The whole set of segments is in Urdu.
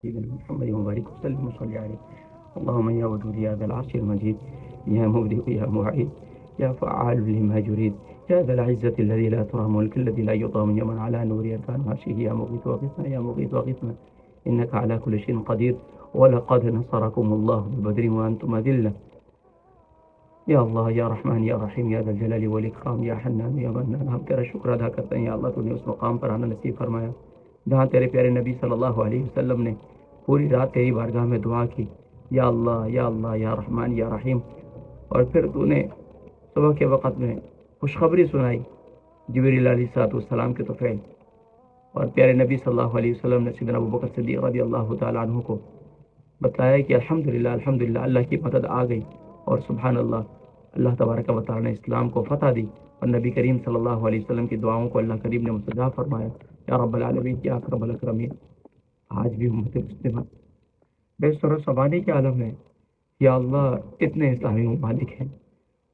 سيدنا محمد وبارك وسلم وصل عليه. اللهم يا ودود يا ذا العرش المجيد، يا مبدئ يا معيد، يا فعال لما يريد، يا ذا العزة الذي لا ترى، ملك الذي لا يضام، يا من على نور يركان عرشه، يا مغيث وغثنا يا مغيث وغثنا، إنك على كل شيء قدير. ولقد نصركم الله ببدر وأنتم أذلة. یا اللہ یا رحمان یا رحیم یا ذا الجلال والاکرام یا حنان یا منان، ہم تیرا شکر ادا کرتے ہیں یا اللہ، تو نے اس مقام پر آنا نصیب فرمایا جہاں تیرے پیارے نبی صلی اللہ علیہ وسلم نے پوری رات تیری بارگاہ میں دعا کی، یا اللہ یا اللہ یا رحمان یا رحیم، اور پھر تو نے صبح کے وقت میں خوشخبری سنائی جبریل علیہ الصلوۃ والسلام کے طفیل، اور پیارے نبی صلی اللہ علیہ وسلم نے سیدنا ابوبکر صدیق رضی اللہ تعالیٰ عنہ کو بتایا کہ الحمدللہ الحمدللہ اللہ کی مدد آ گئی، اور سبحان اللہ، اللہ تبارک و تعالیٰ نے اسلام کو فتح دی، اور نبی کریم صلی اللہ علیہ وسلم کی دعاؤں کو اللہ کریم نے مستجاب فرمایا۔ یا رب العالمین، یا اکرم الاکرمین، آج بھی امت مسلمہ بے سر و سبانی کے عالم میں، یا اللہ اتنے اسلامی ممالک ہیں،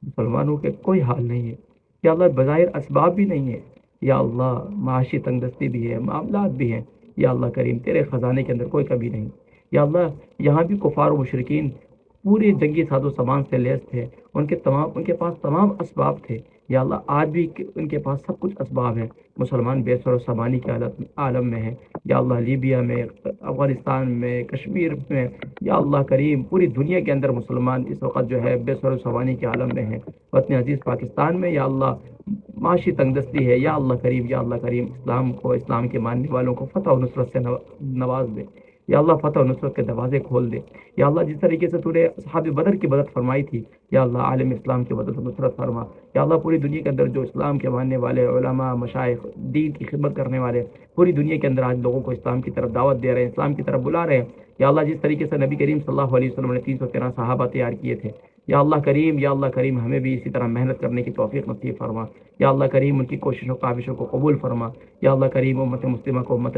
مسلمانوں کے کوئی حال نہیں ہے، یا اللہ بظاہر اسباب بھی نہیں ہے، یا اللہ معاشی تنگ دستی بھی ہے، معاملات بھی ہیں، یا اللہ کریم تیرے خزانے کے اندر کوئی کمی نہیں، یا اللہ یہاں بھی کفار و مشرکین پورے جنگی ساز و سامان سے لیس تھے، ان کے پاس تمام اسباب تھے، یا اللہ آج بھی ان کے پاس سب کچھ اسباب ہیں، مسلمان بے سر و سامانی کے عالم میں ہیں، یا اللہ لیبیا میں، افغانستان میں، کشمیر میں، یا اللہ کریم پوری دنیا کے اندر مسلمان اس وقت جو ہے بے سر و سامانی کے عالم میں ہیں، وطن عزیز پاکستان میں یا اللہ معاشی تنگ دستی ہے، یا اللہ کریم اسلام کو، اسلام کے ماننے والوں کو فتح و نصرت سے نواز دے، یا اللہ فتح و نصرت کے دروازے کھول دے، یا اللہ جس طریقے سے تو نے اصحاب بدر کی مدد فرمائی تھی، یا اللہ عالم اسلام کی مدد و نصرت فرما، یا اللہ پوری دنیا کے اندر جو اسلام کے ماننے والے علماء، مشائخ، دین کی خدمت کرنے والے پوری دنیا کے اندر آج لوگوں کو اسلام کی طرف دعوت دے رہے ہیں، اسلام کی طرف بلا رہے ہیں، یا اللہ جس طریقے سے نبی کریم صلی اللہ علیہ وسلم نے 313 صحابہ تیار کیے تھے، یا اللہ کریم ہمیں بھی اسی طرح محنت کرنے کی توفیق نصیب فرما، یا اللہ کریم ان کی کوششوں کاوشوں کو قبول فرما، یا اللہ کریم امت مسلمہ کو امت